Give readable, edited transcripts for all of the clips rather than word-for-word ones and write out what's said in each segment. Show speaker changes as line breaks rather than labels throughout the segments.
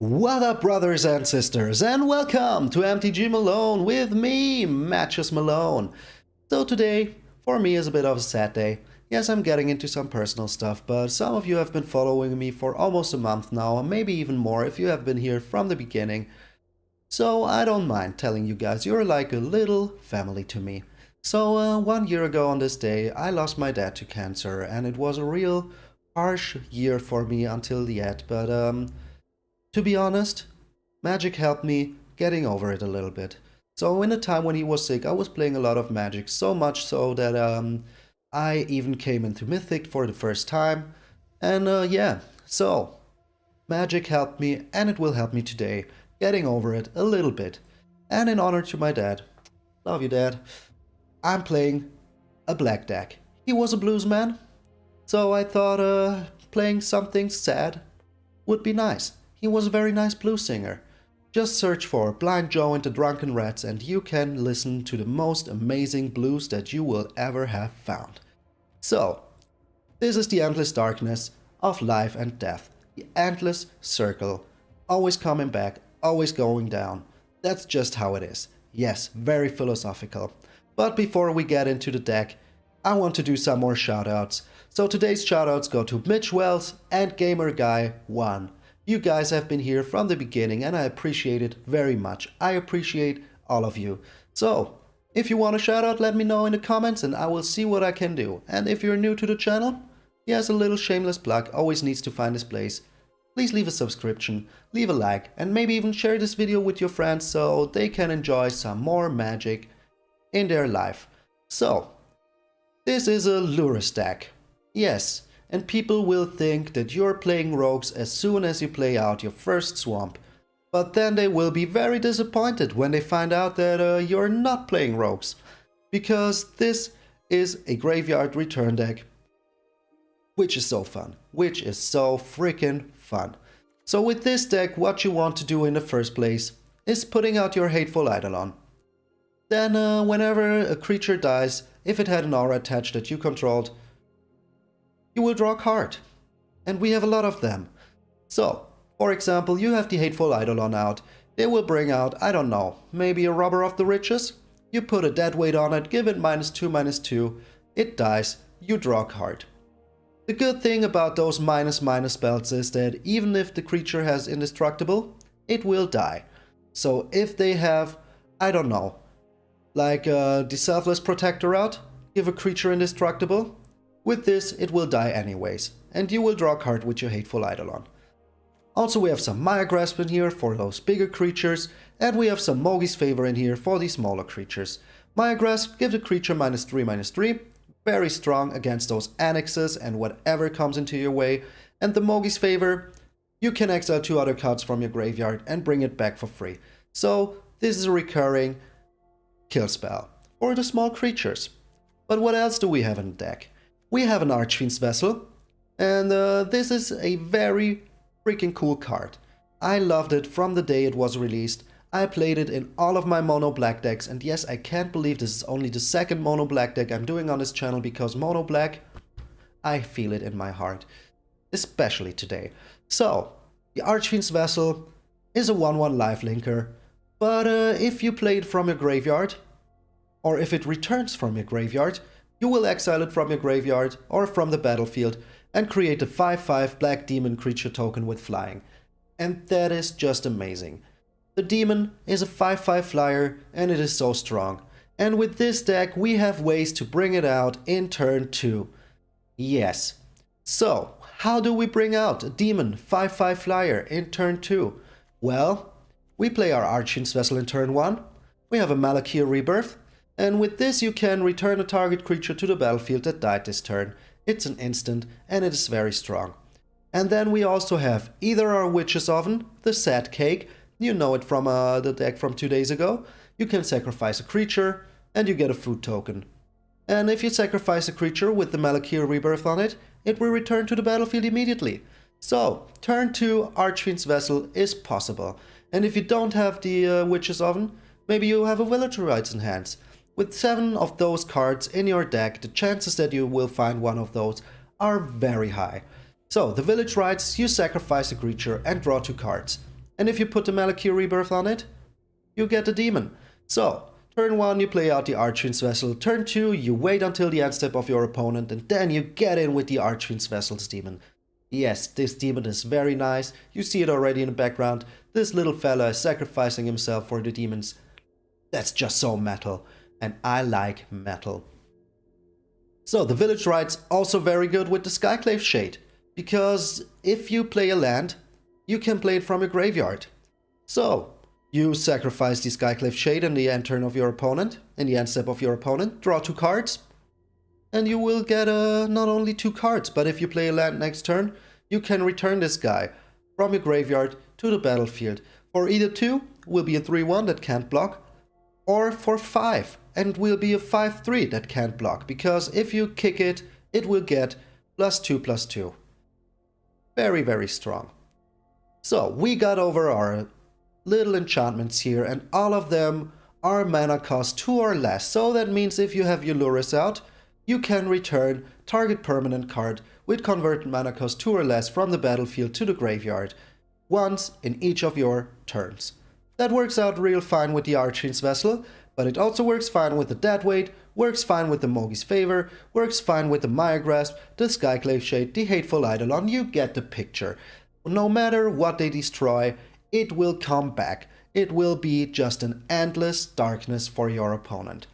What up, brothers and sisters, and welcome to MTG Malone with me, MtgA Malone. So today, for me, is a bit of a sad day. Yes, I'm getting into some personal stuff, but some of you have been following me for almost a month now, and maybe even more if you have been here from the beginning. So I don't mind telling you guys, you're like a little family to me. So 1 year ago on this day, I lost my dad to cancer, and it was a real harsh year for me until yet, but to be honest, Magic helped me getting over it a little bit. So in a time when he was sick, I was playing a lot of Magic, so much so that I even came into Mythic for the first time. And yeah, so Magic helped me, and it will help me today, getting over it a little bit. And in honor to my dad, love you dad, I'm playing a black deck. He was a blues man, so I thought playing something sad would be nice. He was a very nice blues singer. Just search for Blind Joe and the Drunken Rats and you can listen to the most amazing blues that you will ever have found. So, this is the endless darkness of life and death. The endless circle. Always coming back, always going down. That's just how it is. Yes, very philosophical. But before we get into the deck, I want to do some more shoutouts. So today's shoutouts go to Mitch Wells and GamerGuy1. You guys have been here from the beginning and I appreciate it very much. I appreciate all of you. So, if you want a shout out, let me know in the comments and I will see what I can do. And if you're new to the channel, yes, a little shameless plug always needs to find its place. Please leave a subscription, leave a like, and maybe even share this video with your friends so they can enjoy some more magic in their life. So, this is a Lurus deck. Yes. And people will think that you're playing rogues as soon as you play out your first swamp. But then they will be very disappointed when they find out that you're not playing rogues. Because this is a graveyard return deck. Which is so fun. Which is so freaking fun. So with this deck, what you want to do in the first place is putting out your Hateful Eidolon. Then whenever a creature dies, if it had an aura attached that you controlled, you will draw a card. And we have a lot of them. So, for example, you have the Hateful Eidolon out. They will bring out, I don't know, maybe a Robber of the Riches? You put a dead weight on it, give it -2/-2, it dies, you draw a card. The good thing about those -- spells is that even if the creature has indestructible, it will die. So if they have, I don't know, like the Selfless Protector out, give a creature indestructible. With this, it will die anyways, and you will draw a card with your Hateful Eidolon. Also, we have some Maya Grasp in here for those bigger creatures, and we have some Mogi's Favor in here for the smaller creatures. Maya Grasp gives a creature -3/-3, very strong against those annexes and whatever comes into your way, and the Mogi's Favor, you can exile 2 other cards from your graveyard and bring it back for free. So, this is a recurring kill spell for the small creatures. But what else do we have in the deck? We have an Archfiend's Vessel, and this is a very freaking cool card. I loved it from the day it was released. I played it in all of my mono black decks, and yes, I can't believe this is only the second mono black deck I'm doing on this channel because mono black, I feel it in my heart, especially today. So, the Archfiend's Vessel is a 1/1 lifelinker, but if you play it from your graveyard, or if it returns from your graveyard, you will exile it from your graveyard or from the battlefield and create a 5/5 black demon creature token with flying. And that is just amazing. The demon is a 5/5 flyer and it is so strong. And with this deck we have ways to bring it out in turn 2. Yes. So, how do we bring out a demon 5/5 flyer in turn 2? Well, we play our Archfiend's Vessel in turn 1. We have a Malakir Rebirth. And with this you can return a target creature to the battlefield that died this turn. It's an instant and it is very strong. And then we also have either our Witch's Oven, the Sad Cake, you know it from the deck from 2 days ago. You can sacrifice a creature and you get a food token. And if you sacrifice a creature with the Malakir Rebirth on it, it will return to the battlefield immediately. So, turn 2 Archfiend's Vessel is possible. And if you don't have the Witch's Oven, maybe you have a Villager Rites in hands. With 7 of those cards in your deck, the chances that you will find one of those are very high. So, the Village Rites, you sacrifice a creature and draw 2 cards. And if you put the Malakir Rebirth on it, you get the demon. So, turn 1 you play out the Archfiend's Vessel, turn 2 you wait until the end step of your opponent, and then you get in with the Archfiend's Vessel's demon. Yes, this demon is very nice, you see it already in the background, this little fella is sacrificing himself for the demons. That's just so metal, and I like metal. So the Village Right's also very good with the Skyclave Shade, because if you play a land, you can play it from your graveyard. So, you sacrifice the Skyclave Shade in the end turn of your opponent, in the end step of your opponent, draw 2 cards, and you will get not only 2 cards, but if you play a land next turn, you can return this guy from your graveyard to the battlefield. For either 2, will be a 3-1 that can't block, or for 5, and will be a 5-3 that can't block, because if you kick it, it will get +2/+2. Very, very strong. So, we got over our little enchantments here, and all of them are mana cost 2 or less. So that means if you have your Lurrus out, you can return target permanent card with converted mana cost 2 or less from the battlefield to the graveyard once in each of your turns. That works out real fine with the Archfiend's Vessel, but it also works fine with the Deadweight, works fine with the Mogi's Favor, works fine with the Maya Grasp, the Skyclave Shade, the Hateful Eidolon. You get the picture. No matter what they destroy, it will come back. It will be just an endless darkness for your opponent.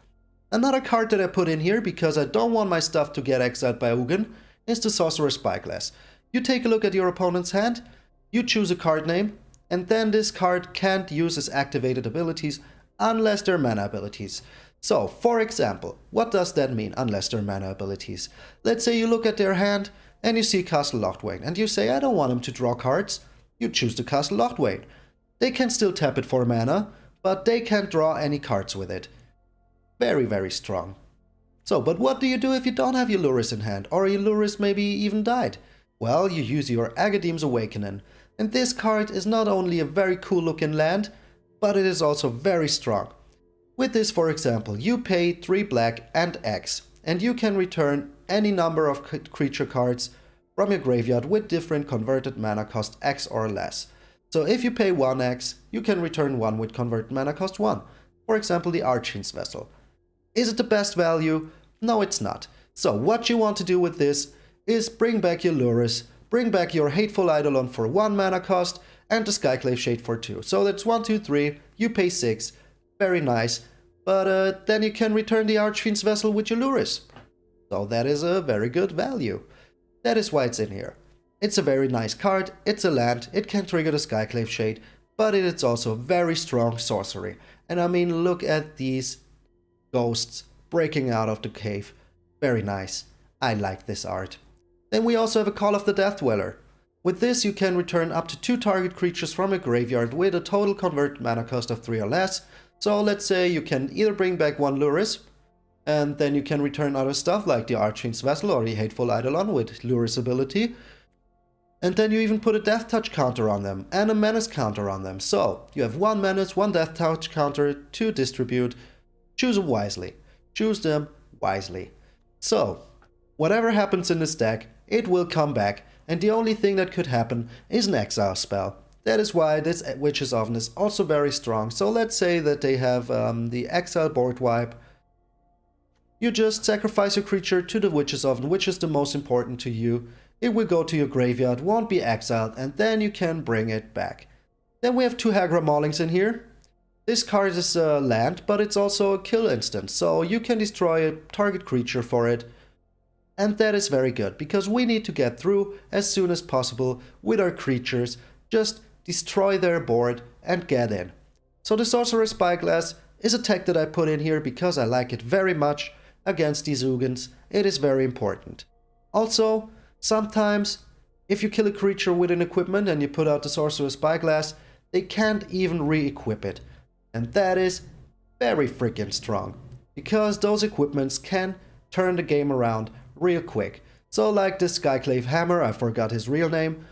Another card that I put in here, because I don't want my stuff to get exiled by Ugin, is the Sorcerer Spyglass. You take a look at your opponent's hand, you choose a card name, and then this card can't use its activated abilities unless they're mana abilities. So, for example, what does that mean, unless they're mana abilities? Let's say you look at their hand, and you see Castle Lochwain, and you say, I don't want him to draw cards. You choose the Castle Lochwain. They can still tap it for mana, but they can't draw any cards with it. Very, very strong. So, but what do you do if you don't have your Lurrus in hand, or your Lurrus maybe even died? Well, you use your Agadeem's Awakening, and this card is not only a very cool looking land, but it is also very strong. With this, for example, you pay 3 black and X, and you can return any number of creature cards from your graveyard with different converted mana cost X or less. So if you pay 1x, you can return 1 with converted mana cost 1. For example, the Archfiend's Vessel. Is it the best value? No, it's not. So what you want to do with this is bring back your Lurrus, bring back your Hateful Eidolon for 1 mana cost, and the Skyclave Shade for 2. So that's 1, 2, 3, you pay 6. Very nice. But then you can return the Archfiend's Vessel with your Lurrus. So that is a very good value. That is why it's in here. It's a very nice card, it's a land, it can trigger the Skyclave Shade, but it is also very strong sorcery. And I mean, look at these ghosts breaking out of the cave. Very nice. I like this art. Then we also have a Call of the Death Dweller. With this you can return up to 2 target creatures from a graveyard with a total converted mana cost of 3 or less. So let's say you can either bring back 1 Lurrus, and then you can return other stuff like the Archfiend's Vessel or the Hateful Eidolon with Lurrus ability. And then you even put a Death Touch counter on them and a Menace counter on them. So you have 1 Menace, 1 Death Touch counter to distribute. Choose them wisely. Choose them wisely. So, whatever happens in this deck, it will come back, and the only thing that could happen is an exile spell. That is why this Witch's Oven is also very strong. So let's say that they have the exile board wipe. You just sacrifice your creature to the Witch's Oven, which is the most important to you. It will go to your graveyard, won't be exiled, and then you can bring it back. Then we have 2 Hagra Maulings in here. This card is a land, but it's also a kill instant, so you can destroy a target creature for it. And that is very good, because we need to get through as soon as possible with our creatures. Just destroy their board and get in. So the Sorcerer Spyglass is a tech that I put in here because I like it very much against these Ugins. It is very important. Also, sometimes if you kill a creature with an equipment and you put out the Sorcerer Spyglass, they can't even re-equip it. And that is very freaking strong, because those equipments can turn the game around real quick. So like this Skyclave Hammer, I forgot his real name,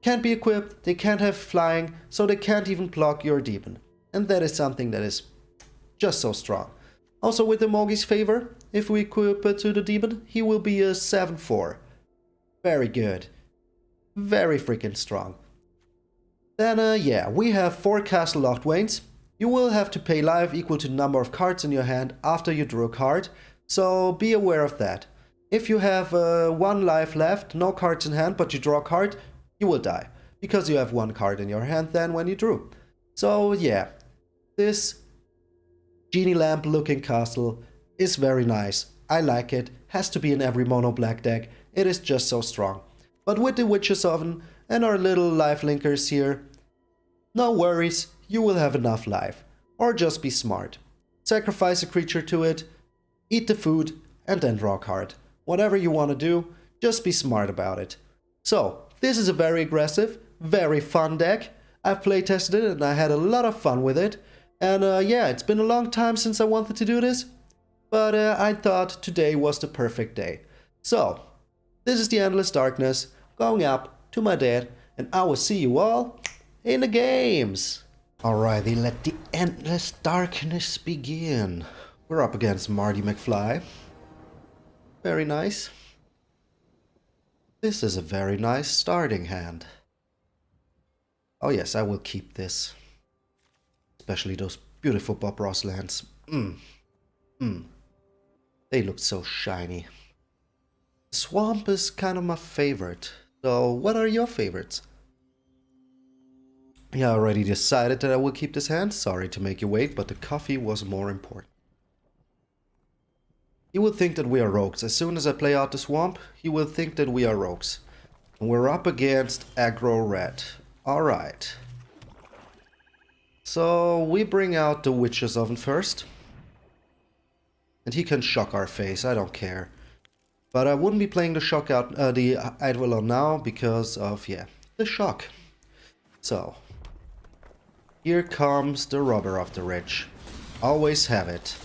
can't be equipped, they can't have flying, so they can't even block your demon. And that is something that is just so strong. Also with the Mogi's Favor, if we equip it to the demon, he will be a 7/4. Very good. Very freaking strong. Then yeah, we have 4 castle Lochtwains. You will have to pay life equal to the number of cards in your hand after you drew a card, so be aware of that. If you have 1 life left, no cards in hand, but you draw a card, you will die, because you have 1 card in your hand then when you drew. So yeah, this genie lamp looking castle is very nice. I like it, has to be in every mono black deck, it is just so strong. But with the Witch's Oven and our little life linkers here, no worries, you will have enough life. Or just be smart. Sacrifice a creature to it, eat the food, and then draw a card. Whatever you want to do, just be smart about it. So, this is a very aggressive, very fun deck. I've playtested it and I had a lot of fun with it. And yeah, it's been a long time since I wanted to do this. But I thought today was the perfect day. So, this is the Endless Darkness, going up to my dead, and I will see you all in the games. Alrighty, let the Endless Darkness begin. We're up against Marty McFly. Very nice. This is a very nice starting hand. Oh yes, I will keep this. Especially those beautiful Bob Ross lands. They look so shiny. Swamp is kind of my favorite. So, what are your favorites? Yeah, I already decided that I will keep this hand. Sorry to make you wait, but the coffee was more important. He will think that we are rogues. As soon as I play out the swamp, he will think that we are rogues. And we're up against aggro red. Alright. So, we bring out the Witch's Oven first. And he can shock our face, I don't care. But I wouldn't be playing the shock out, the Eidolon now because of, yeah, the shock. So, here comes the Robber of the Rich. Always have it.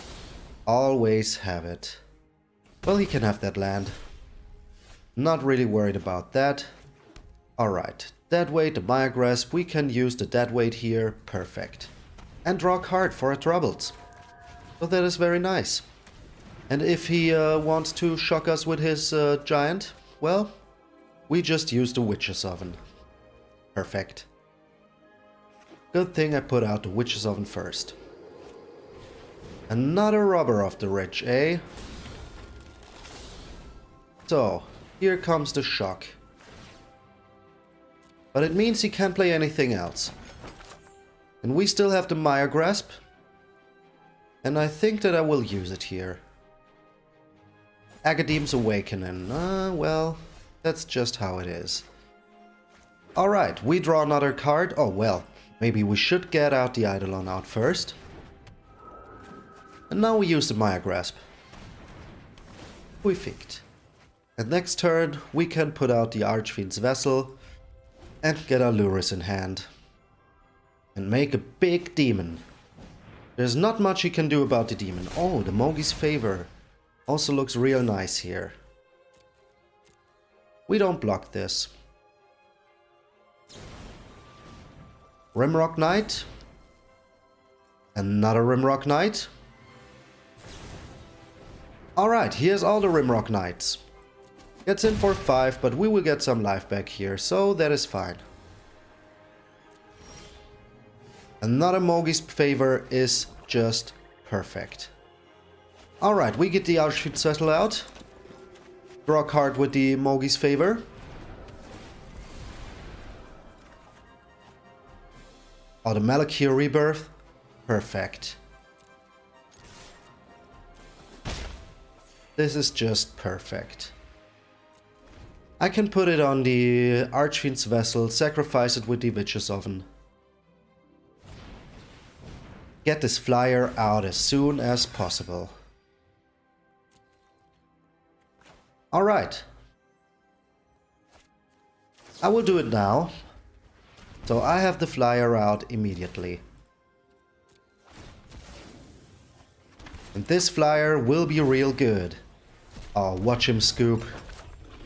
Always have it. Well, he can have that land. Not really worried about that. Alright, Deadweight, the Maya Grasp, we can use the Deadweight here, perfect. And draw a card for our troubles. So that is very nice. And if he wants to shock us with his giant, well, we just use the Witch's Oven. Perfect. Good thing I put out the Witch's Oven first. Another Robber of the Rich, eh? So, here comes the shock. But it means he can't play anything else. And we still have the Maya Grasp. And I think that I will use it here. Agadeem's Awakening. Well, that's just how it is. Alright, we draw another card. Oh, well, maybe we should get out the Eidolon out first. And now we use the Maya Grasp. Perfect. And next turn, we can put out the Archfiend's Vessel and get our Lurus in hand. And make a big demon. There's not much he can do about the demon. Oh, the Mogi's Favor also looks real nice here. We don't block this. Rimrock Knight. Another Rimrock Knight. Alright, here's all the Rimrock Knights. Gets in for 5, but we will get some life back here, so that is fine. Another Mogi's Favor is just perfect. Alright, we get the Archfiend's Vessel out. Draw a card with the Mogi's Favor. Oh, the Malakir Rebirth. Perfect. This is just perfect. I can put it on the Archfiend's Vessel, sacrifice it with the Witch's Oven. Get this flyer out as soon as possible. Alright. I will do it now. So I have the flyer out immediately. And this flyer will be real good. Oh, watch him scoop.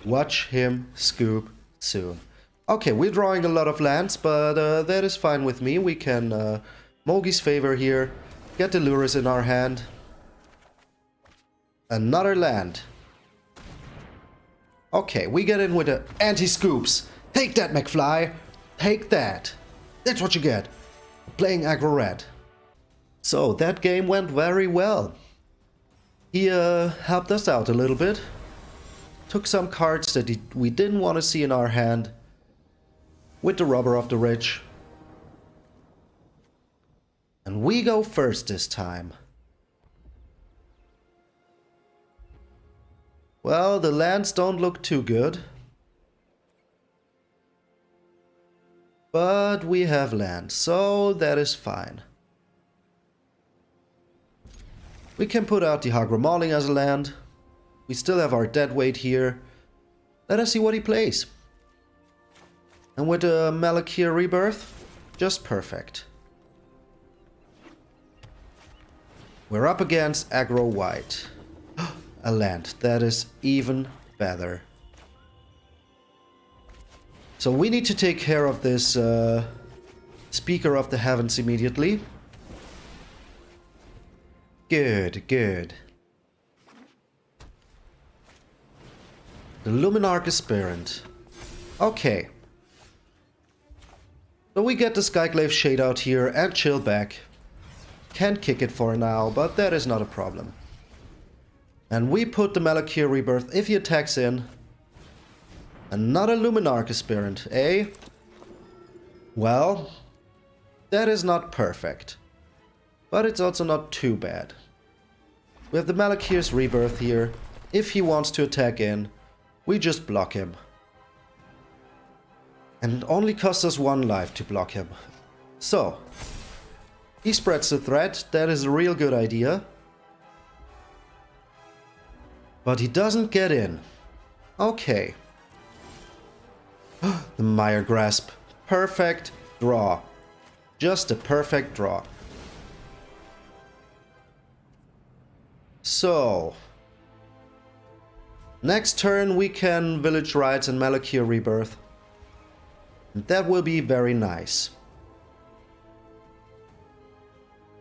Watch him scoop soon. Okay, we're drawing a lot of lands, but that is fine with me. We can Mogi's Favor here. Get the Lurus in our hand. Another land. Okay, we get in with the anti-scoops. Take that, McFly. Take that. That's what you get. Playing aggro red. So that game went very well. He helped us out a little bit. Took some cards that we didn't want to see in our hand. With the Robber of the Rich. And we go first this time. Well, the lands don't look too good. But we have land, so that is fine. We can put out the Hagra Mauling as a land. We still have our deadweight here. Let us see what he plays. And with a MtgA Rebirth, just perfect. We're up against aggro white. A land, that is even better. So we need to take care of this Speaker of the Heavens immediately. Good, good. The Luminarch Aspirant. Okay. So we get the Skyclave Shade out here and chill back. Can't kick it for now, but that is not a problem. And we put the MtgA Rebirth if he attacks in. Another Luminarch Aspirant, eh? Well, that is not perfect. But it's also not too bad. We have the MtgA's Rebirth here. If he wants to attack in, we just block him. And it only costs us 1 life to block him. So, he spreads the threat, that is a real good idea. But he doesn't get in. Okay. The Mire Grasp. Perfect draw. Just a perfect draw. So, next turn we can Village Rites and MtgA Rebirth. And that will be very nice.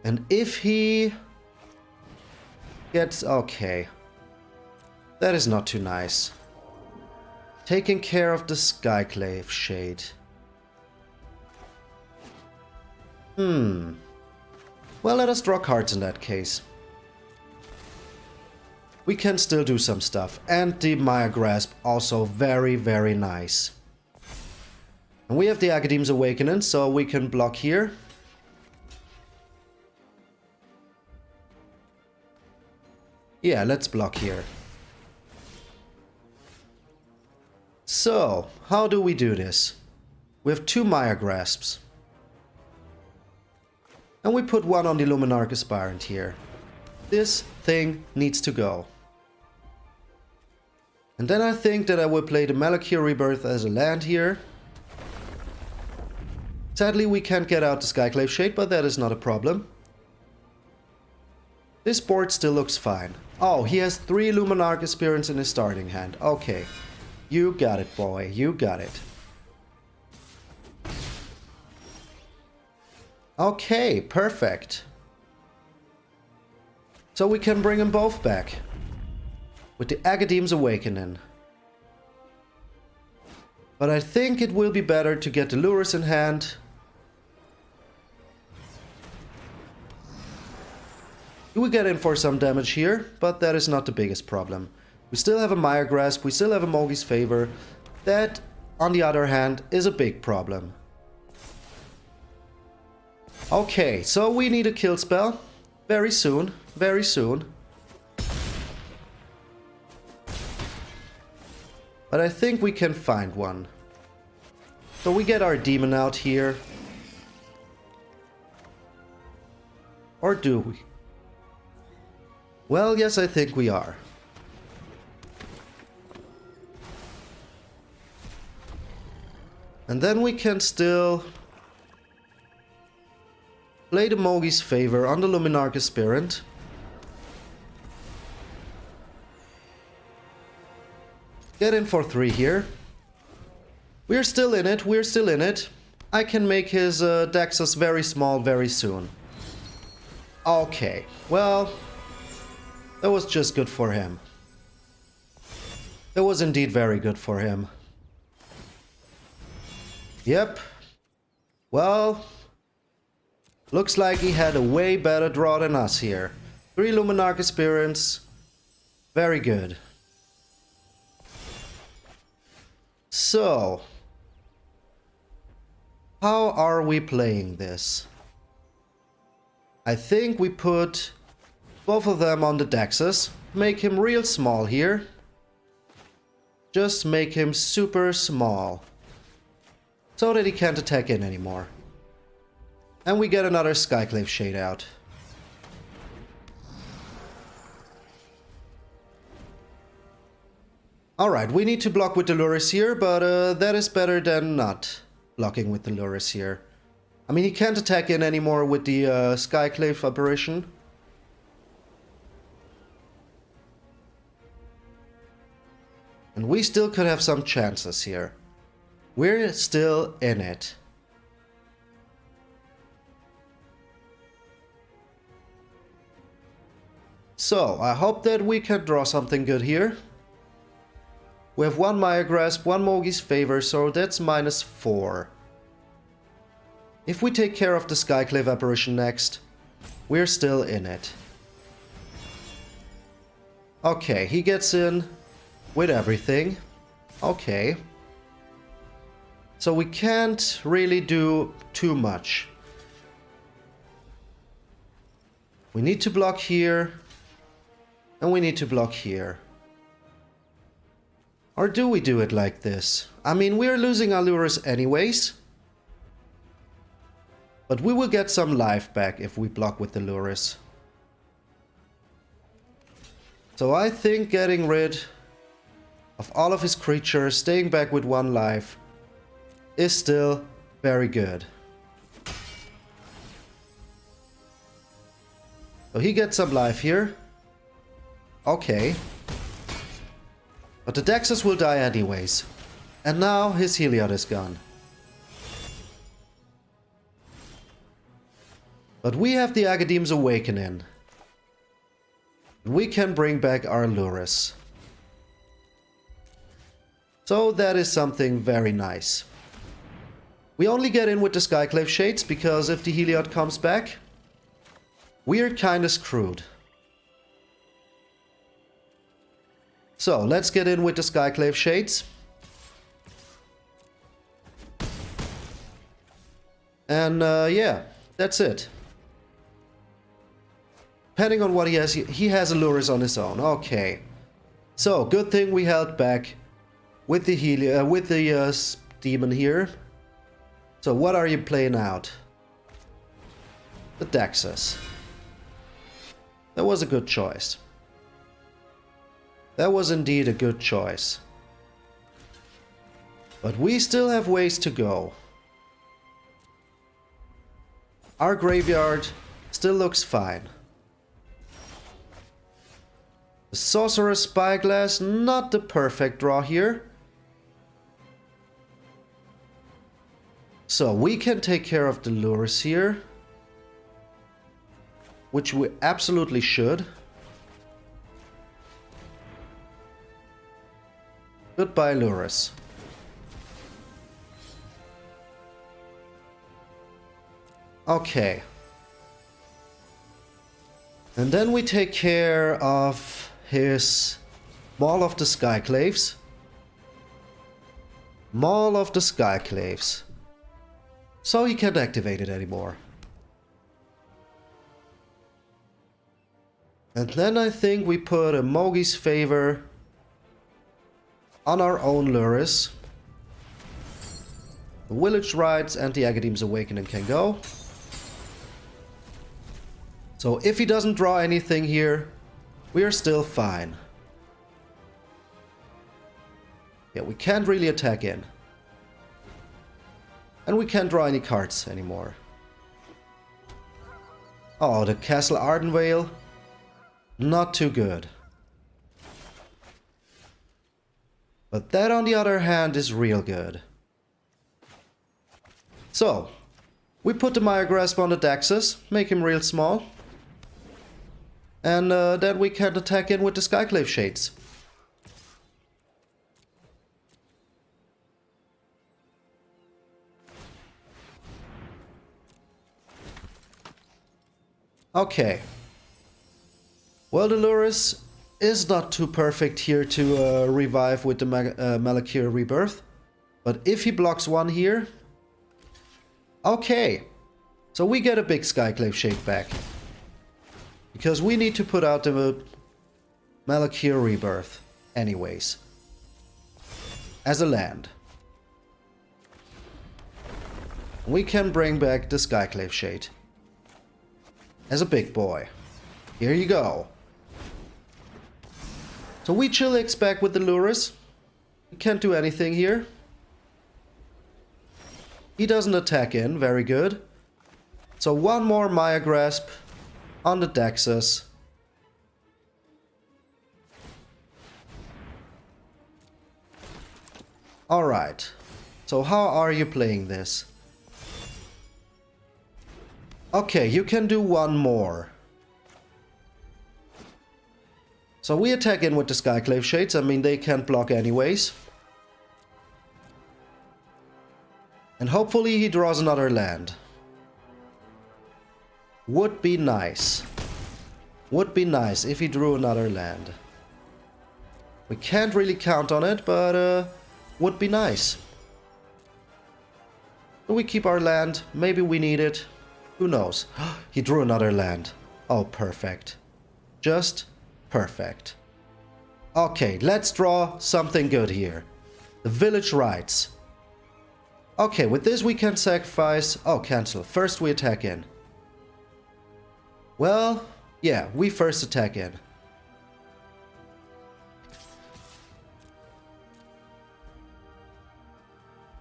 And if he gets... okay. That is not too nice. Taking care of the Skyclave Shade. Well, let us draw cards in that case. We can still do some stuff. And the Mire Grasp also very, very nice. And we have the Academ's Awakening, so we can block here. Yeah, let's block here. So, how do we do this? We have 2 Mire Grasps. And we put 1 on the Luminarch Aspirant here. This thing needs to go. And then I think that I will play the MtgA Rebirth as a land here. Sadly, we can't get out the Skyclave Shade, but that is not a problem. This board still looks fine. Oh, he has 3 Luminarch Aspirants in his starting hand. Okay. You got it, boy. You got it. Okay, perfect. So we can bring them both back. With the Academ's Awakening. But I think it will be better to get the Lures in hand. We get in for some damage here, but that is not the biggest problem. We still have a Mire Grasp, we still have a Mogi's Favor. That, on the other hand, is a big problem. Okay, so we need a kill spell. Very soon, very soon. But I think we can find one. So we get our demon out here. Or do we? Well, yes, I think we are. And then we can still play the Mogi's Favor on the Luminarch Aspirant. Get in for 3 here. We're still in it, we're still in it. I can make his Dexus very small very soon. Okay, well, that was just good for him. That was indeed very good for him. Yep. Well, looks like he had a way better draw than us here. 3 Luminarch experience. Very good. So, how are we playing this? I think we put both of them on the Dexes. Make him real small here. Just make him super small. So that he can't attack in anymore. And we get another Skyclave Shade out. Alright, we need to block with the Luris here, but that is better than not blocking with the Luris here. I mean, he can't attack in anymore with the Skyclave Apparition. And we still could have some chances here. We're still in it. So, I hope that we can draw something good here. We have 1 Maya Grasp, 1 Mogi's Favor, so that's -4. If we take care of the Skyclave Apparition next, we're still in it. Okay, he gets in with everything. Okay. So we can't really do too much. We need to block here. And we need to block here. Or do we do it like this? I mean, we're losing our Luris anyways. But we will get some life back if we block with the Luris. So I think getting rid of all of his creatures, staying back with 1 life, is still very good. So he gets some life here. Okay. But the Dexys will die anyways. And now his Heliod is gone. But we have the Agadeem's Awakening. We can bring back our Luris. So that is something very nice. We only get in with the Skyclave Shades because if the Heliod comes back, we're kinda screwed. So, let's get in with the Skyclave Shades. And yeah, that's it. Depending on what he has a Luris on his own. Okay. So, good thing we held back with the demon here. So, what are you playing out? The Dexys. That was a good choice. That was indeed a good choice. But we still have ways to go. Our graveyard still looks fine. The Sorcerer's Spyglass, not the perfect draw here. So we can take care of the Luris here. Which we absolutely should. Goodbye, Luris. Okay. And then we take care of his Maul of the Skyclaves. Maul of the Skyclaves. So he can't activate it anymore. And then I think we put a Mogi's Favor on our own Luris. The Village Rites and the Agadeem's Awakening can go. So if he doesn't draw anything here, we are still fine. Yeah, we can't really attack in. And we can't draw any cards anymore. Oh, the Castle Ardenvale. Not too good. But that, on the other hand, is real good. So, we put the Maya Grasp on the Dexys, make him real small. And then we can attack in with the Skyclave Shades. Okay. Well, the Luris is not too perfect here to revive with the MtgA Rebirth. But if he blocks one here... Okay. So we get a big Skyclave Shade back. Because we need to put out the MtgA Rebirth anyways. As a land. We can bring back the Skyclave Shade. As a big boy. Here you go. So we chill X back with the Luris. We can't do anything here. He doesn't attack in, very good. So one more Maya Grasp on the Dexus. Alright. So how are you playing this? Okay, you can do one more. So we attack in with the Skyclave Shades. I mean, they can't block anyways. And hopefully he draws another land. Would be nice. Would be nice if he drew another land. We can't really count on it, but would be nice. Do we keep our land? Maybe we need it. Who knows? He drew another land. Oh, perfect. Just perfect. Okay, let's draw something good here. The Village Rites. Okay, with this we can sacrifice... Oh, cancel. First we attack in. Well, yeah, we first attack in.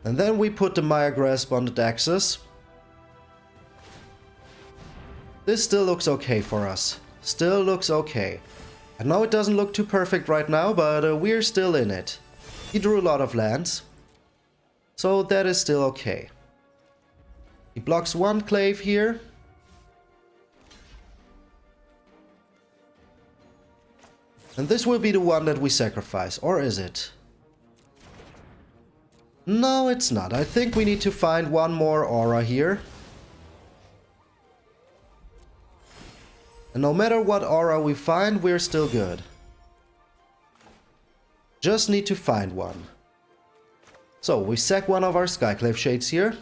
And then we put the Maya Grasp on the Dexus. This still looks okay for us. Still looks okay. I know it doesn't look too perfect right now, but we're still in it. He drew a lot of lands. So that is still okay. He blocks one clave here. And this will be the one that we sacrifice, or is it? No, it's not. I think we need to find one more aura here. And no matter what aura we find, we're still good. Just need to find one. So, we sack one of our Skyclave Shades here.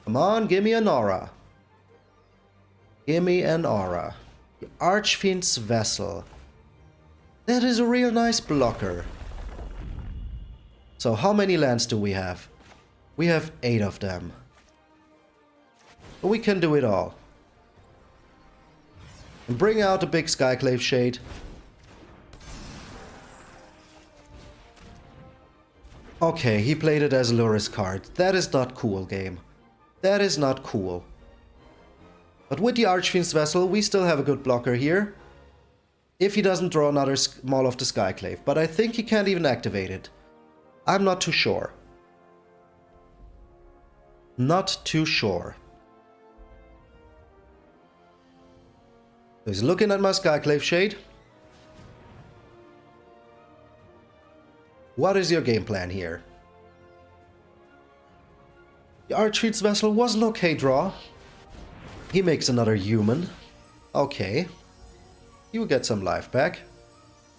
Come on, give me an aura. Give me an aura. The Archfiend's Vessel. That is a real nice blocker. So, how many lands do we have? We have 8 of them. But we can do it all. And bring out a big Skyclave Shade. Okay, he played it as a Luris card. That is not cool, game. That is not cool. But with the Archfiend's Vessel, we still have a good blocker here. If he doesn't draw another Maul of the Skyclave. But I think he can't even activate it. I'm not too sure. Not too sure. So he's looking at my Skyclave Shade. What is your game plan here? The Archfiend's Vessel was an okay draw. He makes another human. Okay. He will get some life back.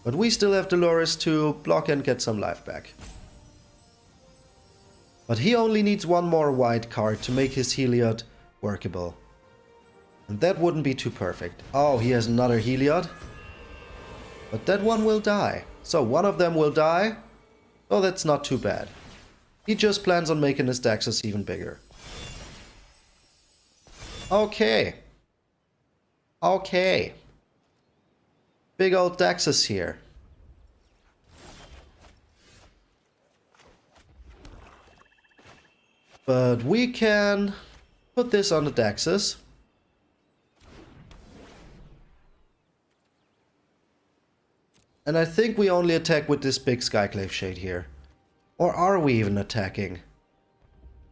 But we still have Dolores to block and get some life back. But he only needs one more white card to make his Heliod workable. And that wouldn't be too perfect. Oh, he has another Heliod. But that one will die. So one of them will die. Oh, that's not too bad. He just plans on making his Dexus even bigger. Okay. Okay. Big old Dexus here. But we can put this on the Dexus. And I think we only attack with this big Skyclave Shade here. Or are we even attacking?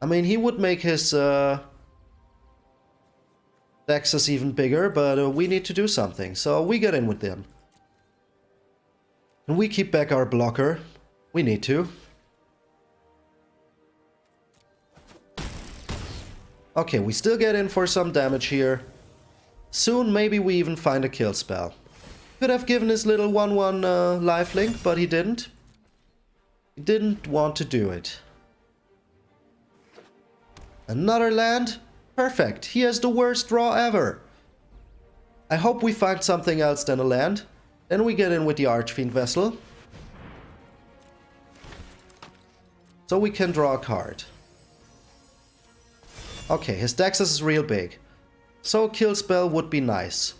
I mean, he would make his Dexus even bigger, but we need to do something. So we get in with them. And we keep back our blocker. We need to. Okay, we still get in for some damage here. Soon maybe we even find a kill spell. Could have given his little 1/1 lifelink, but he didn't. He didn't want to do it. Another land? Perfect. He has the worst draw ever. I hope we find something else than a land. Then we get in with the Archfiend Vessel. So we can draw a card. Okay, his Dexus is real big. So a kill spell would be nice.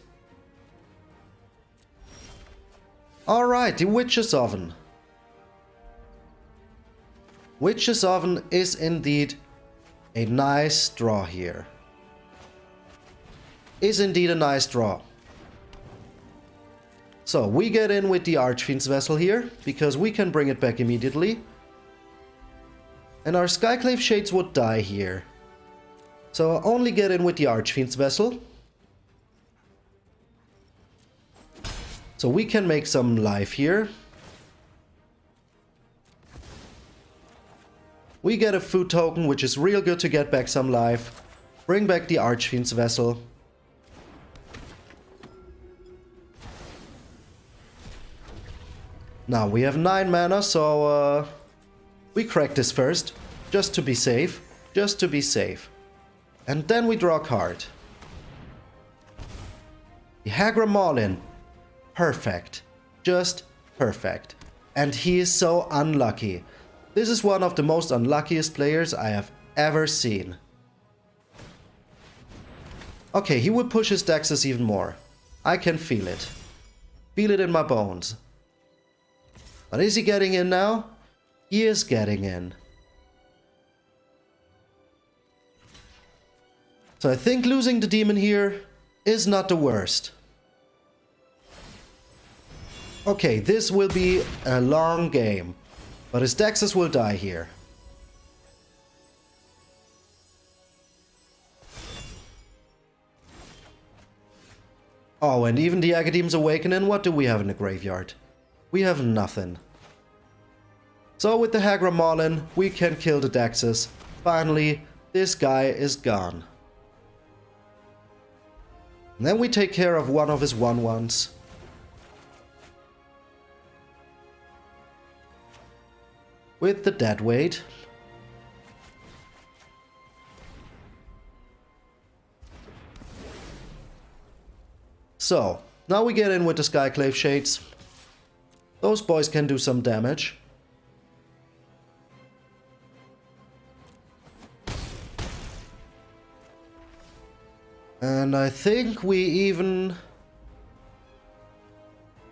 Alright, the Witch's Oven. Witch's Oven is indeed a nice draw here. Is indeed a nice draw. So we get in with the Archfiend's Vessel here, because we can bring it back immediately. And our Skyclave Shades would die here. So I'll only get in with the Archfiend's Vessel. So we can make some life here. We get a food token, which is real good to get back some life. Bring back the Archfiend's Vessel. Now we have 9 mana, so we crack this first, just to be safe. Just to be safe. And then we draw a card. The MtgA Malone. Perfect. Just perfect. And he is so unlucky. This is one of the most unluckiest players I have ever seen. Okay, he would push his Dexus even more. I can feel it. Feel it in my bones. But is he getting in now? He is getting in. So I think losing the demon here is not the worst. Okay, this will be a long game. But his Dexus will die here. Oh, and even the Academ's Awakening, what do we have in the graveyard? We have nothing. So with the MtgA Malone, we can kill the Dexus. Finally, this guy is gone. And then we take care of one of his 1/1s. With the Deadweight. So, now we get in with the Skyclave Shades. Those boys can do some damage. And I think we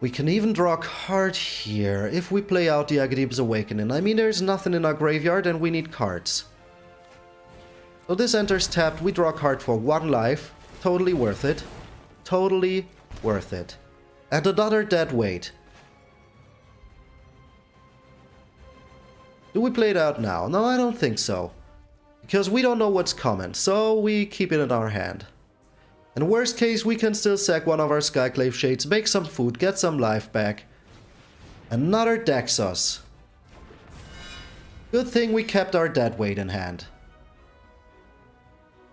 can even draw a card here if we play out the Academ's Awakening. I mean, there's nothing in our graveyard and we need cards. So this enters tapped, we draw a card for 1 life. Totally worth it. Totally worth it. And another Deadweight. Do we play it out now? No, I don't think so. Because we don't know what's coming, so we keep it in our hand. In worst case, we can still sack one of our Skyclave Shades, make some food, get some life back. Another Dexus. Good thing we kept our Deadweight in hand.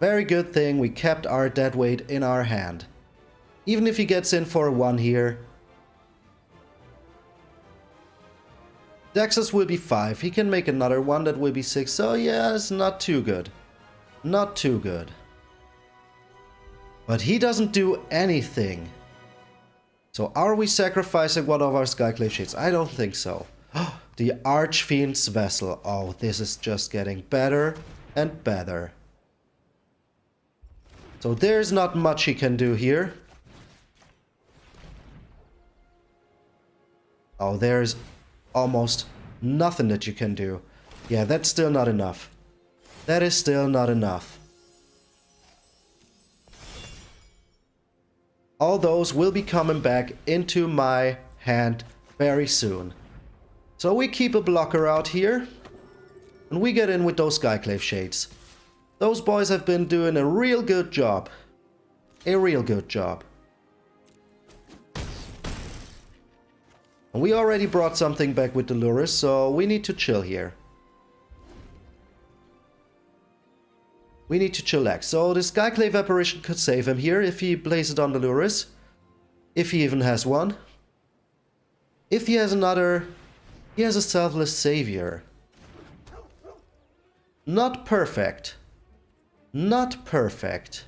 Very good thing we kept our Deadweight in our hand. Even if he gets in for a 1 here. Dexus will be 5. He can make another one that will be 6. So yeah, it's not too good. Not too good. But he doesn't do anything. So are we sacrificing one of our Skyclave Shades? I don't think so. The Archfiend's Vessel. Oh, this is just getting better and better. So there's not much he can do here. Oh, there's almost nothing that you can do. Yeah, that's still not enough. That is still not enough. All those will be coming back into my hand very soon. So we keep a blocker out here. And we get in with those Skyclave Shades. Those boys have been doing a real good job. A real good job. And we already brought something back with the Lurus, so we need to chill here. We need to chillax. So this Skyclave Apparition could save him here if he plays it on the Lurus. If he even has one. If he has another... He has a Selfless Savior. Not perfect. Not perfect.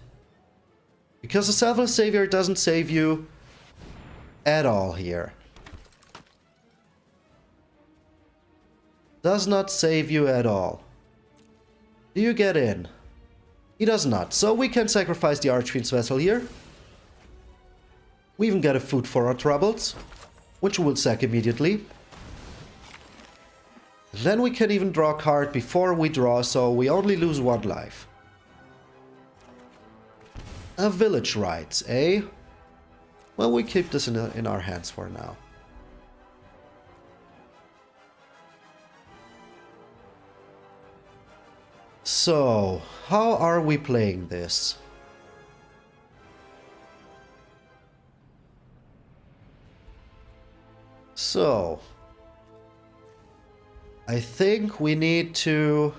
Because a Selfless Savior doesn't save you at all here. Does not save you at all. Do you get in? He does not. So we can sacrifice the Archfiend's Vessel here. We even get a food for our troubles, which we'll sack immediately. Then we can even draw a card before we draw, so we only lose 1 life. A Village Rites, eh? Well, we keep this in our hands for now. So, how are we playing this? So, I think we need to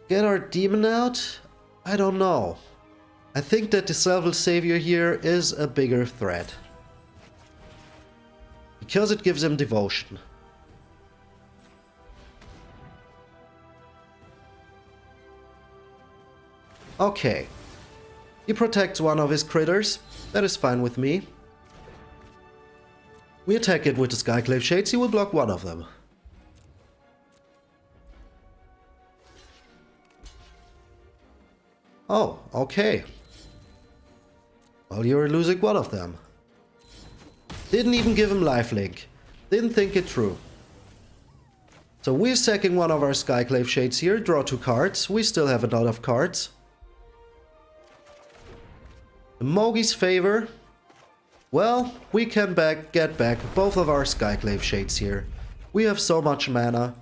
get our demon out? I don't know. I think that the Selfless Savior here is a bigger threat. Because it gives him devotion. Okay. He protects one of his critters. That is fine with me. We attack it with the Skyclave Shades. He will block one of them. Oh, okay. Well, you're losing one of them. Didn't even give him lifelink. Didn't think it through. So we're sacking one of our Skyclave Shades here. Draw 2 cards. We still have a lot of cards. The MTG's Favor. Well, we can get back both of our Skyclave Shades here. We have so much mana.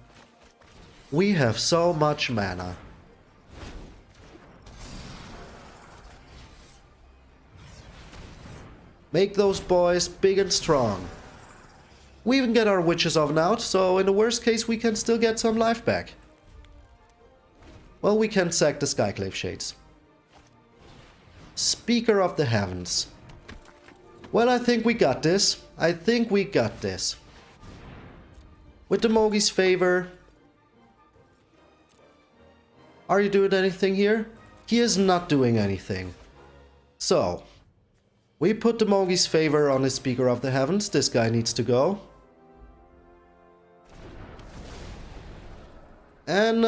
We have so much mana. Make those boys big and strong. We even get our Witches Oven out, so in the worst case we can still get some life back. Well, we can sack the Skyclave Shades. Speaker of the Heavens. Well, I think we got this. I think we got this. With the MTG's Favor. Are you doing anything here? He is not doing anything. So, we put the MTG's Favor on the Speaker of the Heavens. This guy needs to go. And,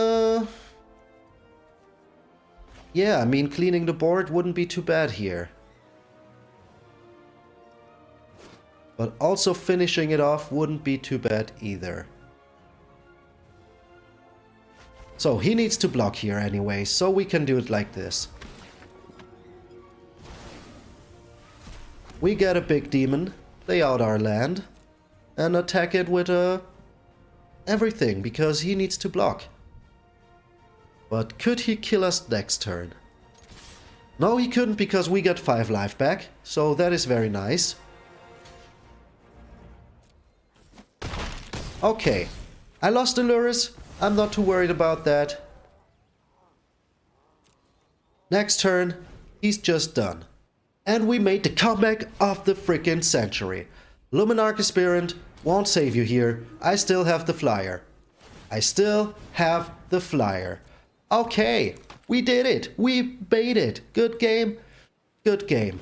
yeah, I mean, cleaning the board wouldn't be too bad here. But also finishing it off wouldn't be too bad either. So he needs to block here anyway, so we can do it like this. We get a big demon, play out our land, and attack it with everything, because he needs to block. But could he kill us next turn? No, he couldn't, because we get 5 life back, so that is very nice. Okay, I lost the Lurus. I'm not too worried about that. Next turn, he's just done. And we made the comeback of the freaking century. Luminarch Aspirant won't save you here. I still have the flyer. I still have the flyer. Okay, we did it. We bait it. Good game. Good game.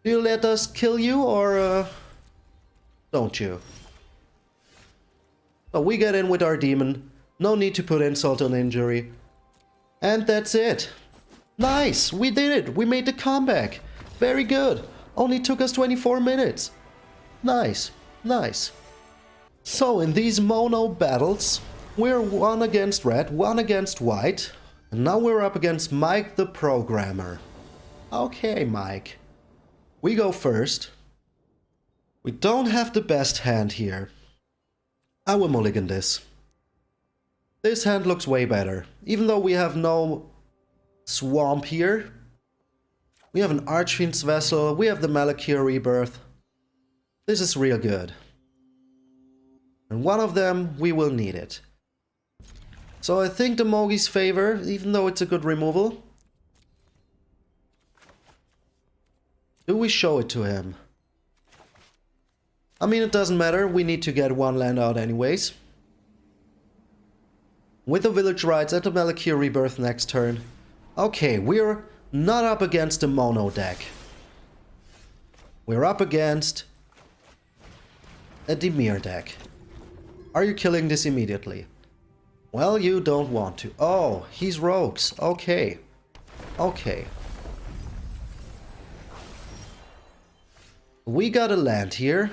Do you let us kill you or don't you? So we get in with our demon. No need to put insult on injury. And that's it. Nice! We did it! We made the comeback! Very good! Only took us 24 minutes. Nice. Nice. So in these mono battles, we're 1 against red, 1 against white. And now we're up against Mike the Programmer. Okay, Mike. We go first. We don't have the best hand here. I will mulligan this. This hand looks way better. Even though we have no swamp here. We have an Archfiend's Vessel. We have the Malakir Rebirth. This is real good. And one of them, we will need it. So I think the Mogi's favor, even though it's a good removal. Do we show it to him? I mean, it doesn't matter. We need to get one land out anyways. With the Village Rites and the Malakir Rebirth next turn. Okay, we're not up against the mono deck. We're up against a Dimir deck. Are you killing this immediately? Well, you don't want to. Oh, he's rogues. Okay. Okay. We got a land here.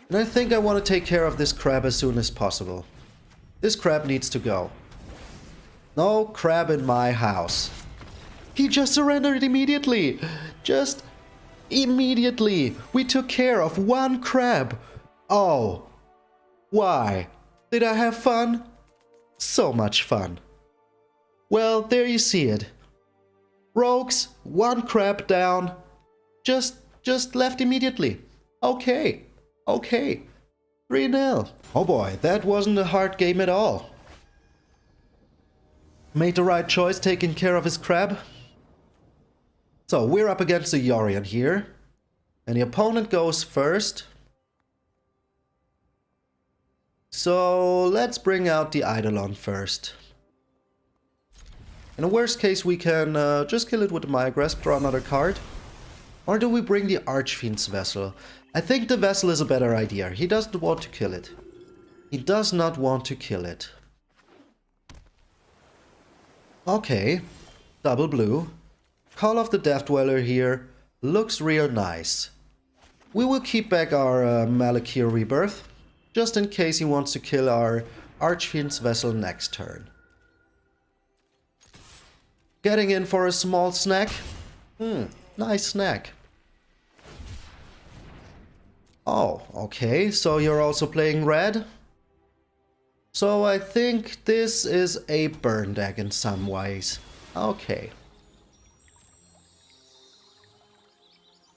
And I think I want to take care of this crab as soon as possible. This crab needs to go. No crab in my house. He just surrendered immediately. Just immediately. We took care of one crab. Oh. Why? Did I have fun? So much fun. Well, there you see it. Rogues, one crab down. Just left immediately. Okay. Okay. 3-0. Oh boy, that wasn't a hard game at all. Made the right choice taking care of his crab. So we're up against the Yorion here. And the opponent goes first. So let's bring out the Eidolon first. In the worst case we can just kill it with the Maya Grasp, draw another card. Or do we bring the Archfiend's Vessel? I think the Vessel is a better idea. He doesn't want to kill it. He does not want to kill it. Okay, double blue. Call of the Death Dweller here. Looks real nice. We will keep back our Malakir Rebirth. Just in case he wants to kill our Archfiend's Vessel next turn. Getting in for a small snack. Nice snack. Oh, okay, so you're also playing red? So I think this is a burn deck in some ways. Okay.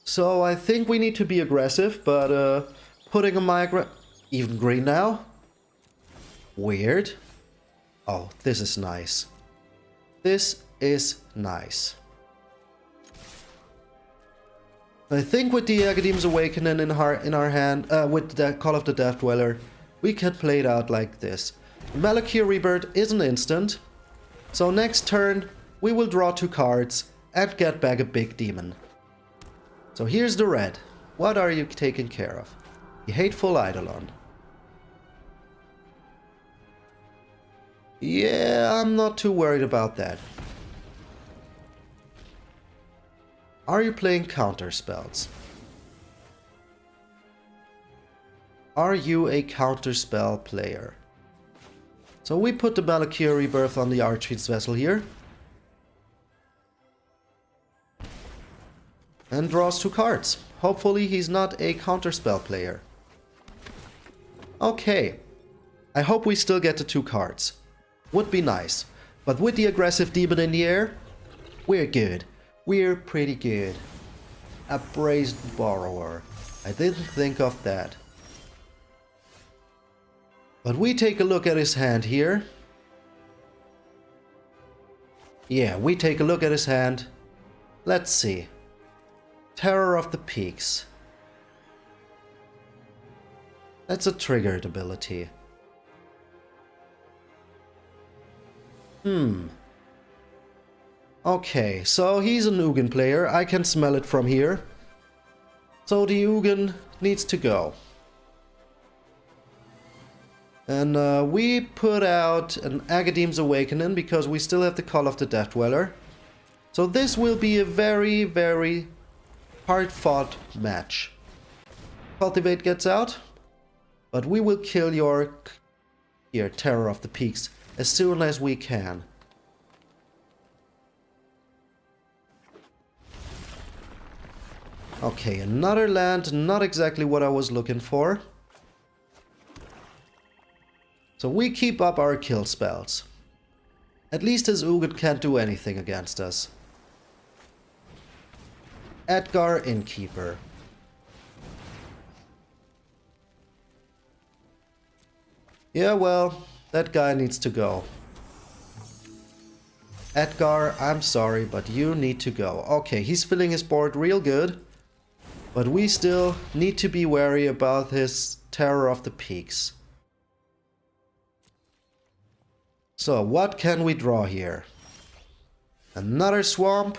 So I think we need to be aggressive, but putting a migra... Even green now? Weird. Oh, this is nice. This is nice. I think with the Agadeem's Awakening in our hand, with the Call of the Death Dweller, we can play it out like this. Malakir Rebirth is an instant, so next turn we will draw 2 cards and get back a big demon. So here's the red. What are you taking care of? The Hateful Eidolon. Yeah, I'm not too worried about that. Are you playing counter spells? Are you a counter spell player? So we put the Malakir Rebirth on the Archfiend's Vessel here. And draws 2 cards. Hopefully he's not a counter spell player. Okay. I hope we still get the 2 cards. Would be nice. But with the aggressive demon in the air, we're good. We're pretty good. Appraised Borrower. I didn't think of that. But we take a look at his hand here. Yeah, we take a look at his hand. Let's see. Terror of the Peaks. That's a triggered ability. Okay, so he's an Ugin player. I can smell it from here. So the Ugin needs to go. And we put out an Agadeem's Awakening because we still have the Call of the Death Dweller. So this will be a very, very hard-fought match. Cultivate gets out, but we will kill your Terror of the Peaks as soon as we can. Okay, another land, not exactly what I was looking for. So we keep up our kill spells. At least his Ugin can't do anything against us. Edgar Innkeeper. Yeah, well, That guy needs to go. Edgar, I'm sorry, but you need to go. Okay, he's filling his board real good. But we still need to be wary about his Terror of the Peaks. So, what can we draw here? Another swamp.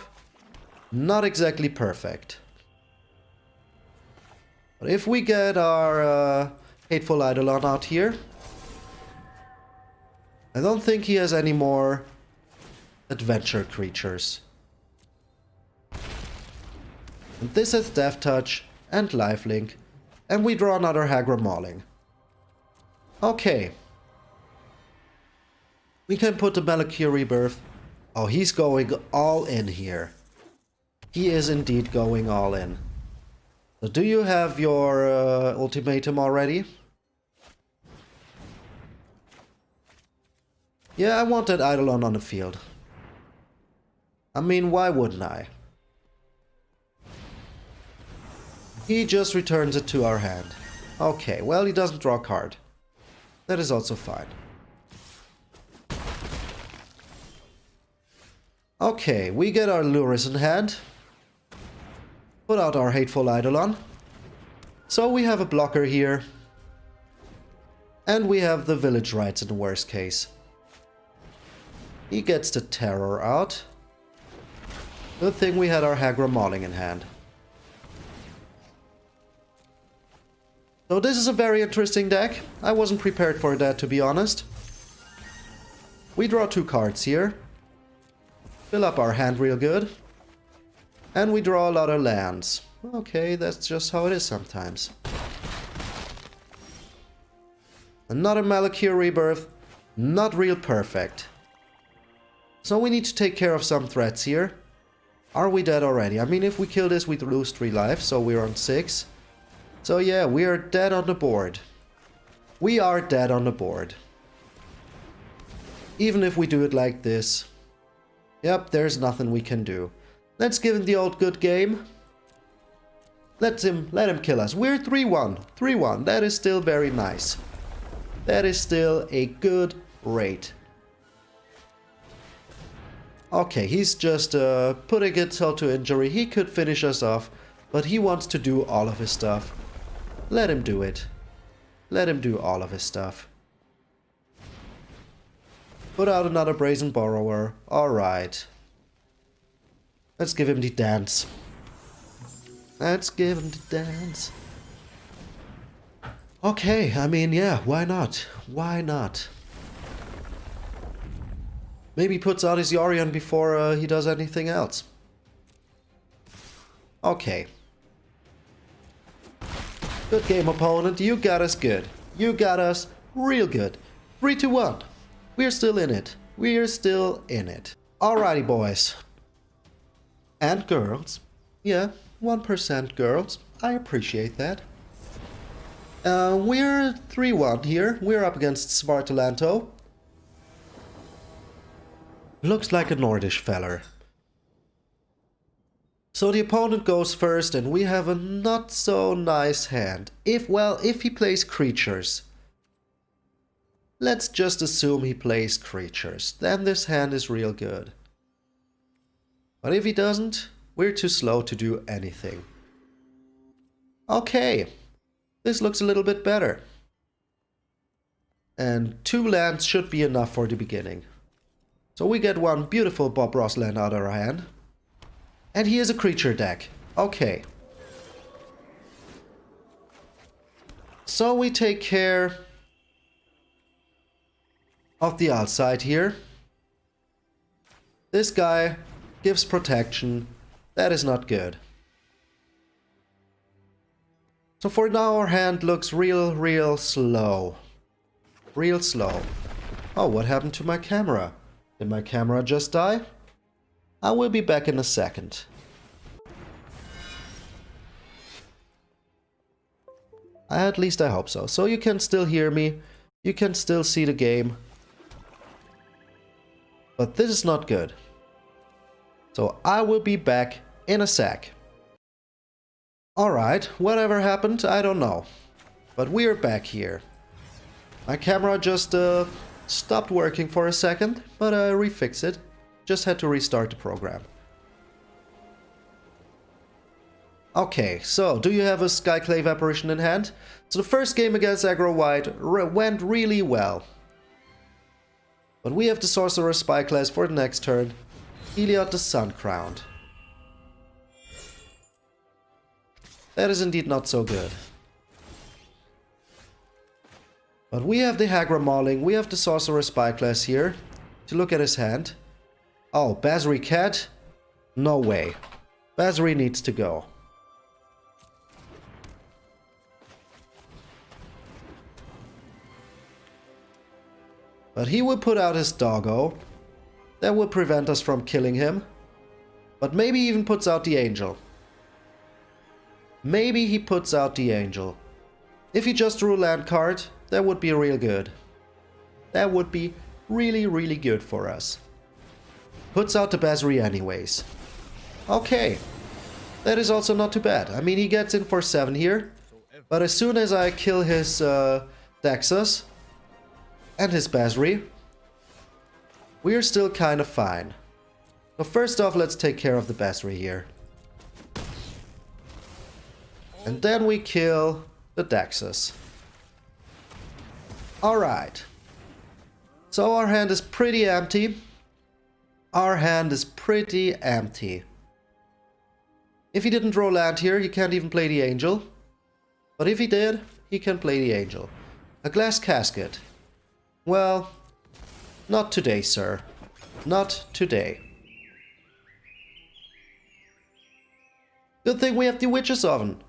Not exactly perfect. But if we get our Hateful Eidolon out here, I don't think he has any more adventure creatures. And this is Death Touch and Lifelink, and we draw another Hagra Mauling. Okay. We can put the Malakir Rebirth. Oh, he's going all in here. He is indeed going all in. So do you have your ultimatum already? Yeah, I want that Eidolon on the field. I mean, why wouldn't I? He just returns it to our hand. Okay, well, he doesn't draw a card. That is also fine. Okay, we get our Lurus in hand. Put out our Hateful Eidolon. So we have a blocker here. And we have the Village Rites in the worst case. He gets the Terror out. Good thing we had our Hagra Mauling in hand. So this is a very interesting deck. I wasn't prepared for that, to be honest. We draw 2 cards here. Fill up our hand real good. And we draw a lot of lands. Okay, that's just how it is sometimes. Another Malakir Rebirth. Not real perfect. So we need to take care of some threats here. Are we dead already? I mean, if we kill this, we lose 3 life, so we're on 6. So yeah, we are dead on the board. We are dead on the board. Even if we do it like this. Yep, there's nothing we can do. Let's give him the old good game. Let him kill us. We're 3-1. 3-1. That is still very nice. That is still a good rate. Okay, he's just putting himself to injury. He could finish us off, but he wants to do all of his stuff. Let him do it. Let him do all of his stuff. Put out another Brazen Borrower. Alright. Let's give him the dance. Let's give him the dance. Okay, I mean, yeah, why not? Why not? Maybe he puts out his Yorion before he does anything else. Okay. Good game, opponent. You got us good. You got us real good. 3-1. We're still in it. We're still in it. Alrighty, boys. And girls. Yeah, 1% girls. I appreciate that. We're 3-1 here. We're up against Svartalanto. Looks like a Nordish feller. So the opponent goes first and we have a not so nice hand. If he plays creatures. Let's just assume he plays creatures. Then this hand is real good. But if he doesn't, we're too slow to do anything. Okay. This looks a little bit better. And 2 lands should be enough for the beginning. So we get one beautiful Bob Ross land out of our hand. And he is a creature deck. Okay. So we take care of the outside here. This guy gives protection. That is not good. So for now our hand looks real slow. Real slow. Oh, what happened to my camera? Did my camera just die? I will be back in a second. At least I hope so. So you can still hear me. You can still see the game. But this is not good. So I will be back in a sec. Alright, whatever happened, I don't know. But we're back here. My camera just Stopped working for a second, but I refixed it. Just had to restart the program. Okay, so do you have a Skyclave Apparition in hand? So the first game against aggro white went really well. But we have the Sorcerer Spyglass for the next turn. Heliod the Sun Crowned. That is indeed not so good. But we have the Hagra Mauling, we have the Sorcerer Spyglass here. To look at his hand. Oh, Basri Cat? No way. Basri needs to go. But he will put out his doggo. That will prevent us from killing him. But maybe he even puts out the angel. Maybe he puts out the angel. If he just drew a land card, that would be real good. That would be really, really good for us. Puts out the Basri anyways. Okay. That is also not too bad. I mean, he gets in for 7 here. But as soon as I kill his Daxus and his Basri, we are still kind of fine. So first off, let's take care of the Basri here. And then we kill the Daxus. Alright. So our hand is pretty empty. Our hand is pretty empty. If he didn't draw land here, he can't even play the angel. But if he did, he can play the angel. A glass casket. Well, not today, sir. Not today. Good thing we have the Witch's Oven.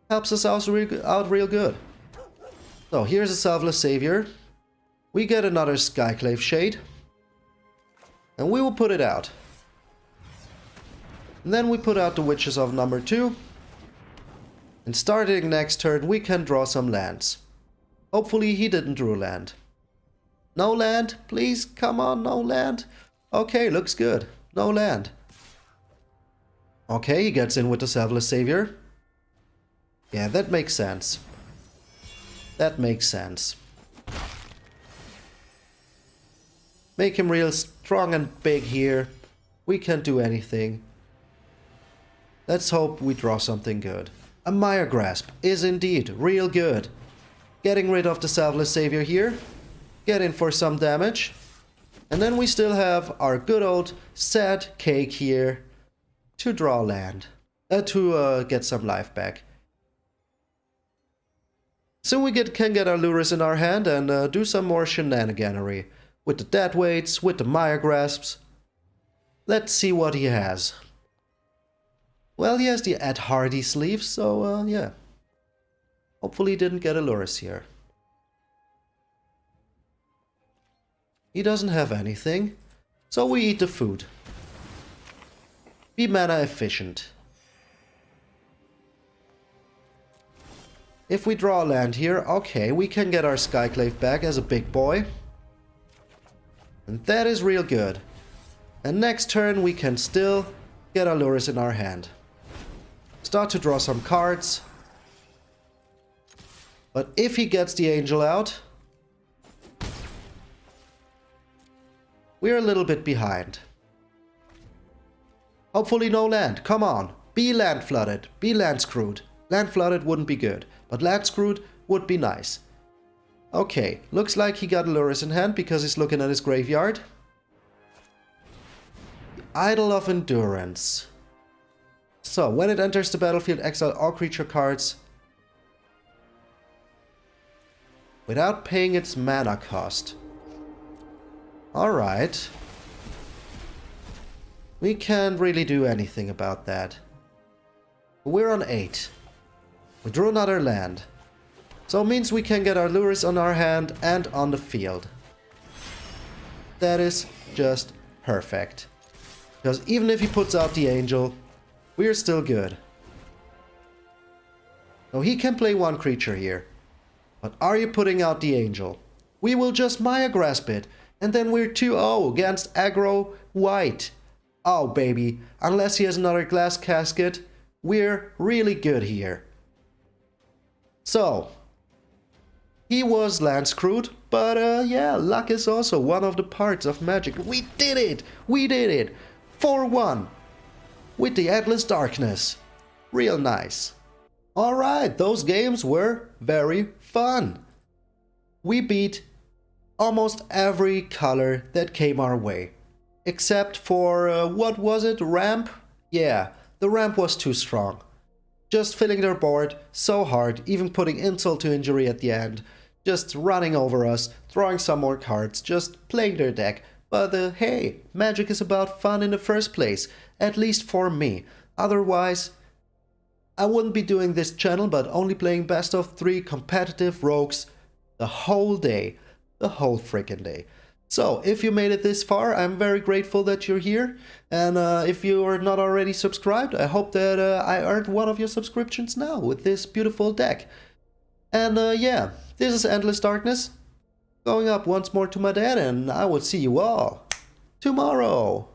Helps us out real good. So here's a Selfless Savior. We get another Skyclave Shade. And we will put it out. And then we put out the Witch's Oven number 2. And starting next turn, we can draw some lands. Hopefully he didn't draw land. No land? Please, come on, no land. Okay, looks good. No land. Okay, he gets in with the Selfless Savior. Yeah, that makes sense. That makes sense. Make him real strong and big here. We can't do anything. Let's hope we draw something good. A Mire Grasp is indeed real good. Getting rid of the Selfless Savior here. Get in for some damage. And then we still have our good old sad cake here to draw land. To get some life back. So we can get our Lurus in our hand and do some more shenaniganery. With the dead weights, with the Mire Grasps. Let's see what he has. Well, he has the Ed Hardy sleeve, so yeah. Hopefully he didn't get a Lurus here. He doesn't have anything, so we eat the food. Be mana efficient. If we draw land here, okay, we can get our Skyclave back as a big boy. And that is real good. And next turn we can still get our Lurus in our hand. Start to draw some cards. But if he gets the angel out, we're a little bit behind. Hopefully no land. Come on. Be land flooded. Be land screwed. Land flooded wouldn't be good. But land screwed would be nice. Okay. Looks like he got a Lurus in hand because he's looking at his graveyard. The Idol of Endurance. So, when it enters the battlefield, exile all creature cards without paying its mana cost. Alright. We can't really do anything about that. We're on 8. We drew another land. So it means we can get our Lurus on our hand and on the field. That is just perfect. Because even if he puts out the angel, we're still good. So he can play one creature here. But are you putting out the angel? We will just Mire Grasp it. And then we're 2-0 against aggro white. Oh baby, unless he has another glass casket, we're really good here. So, He was land screwed, but yeah, luck is also one of the parts of Magic. We did it! We did it! 4-1 with the Endless Darkness. Real nice. Alright, those games were very fun. We beat almost every color that came our way. Except for, what was it, ramp? Yeah, the ramp was too strong. Just filling their board so hard, even putting insult to injury at the end. Just running over us, throwing some more cards, just playing their deck. But hey, Magic is about fun in the first place, at least for me. Otherwise, I wouldn't be doing this channel, but only playing best of 3 competitive rogues the whole day. The whole freaking day. So, if you made it this far, I'm very grateful that you're here. And if you are not already subscribed, I hope that I earned one of your subscriptions now with this beautiful deck. And yeah, this is Endless Darkness. Going up once more to my dad, and I will see you all tomorrow.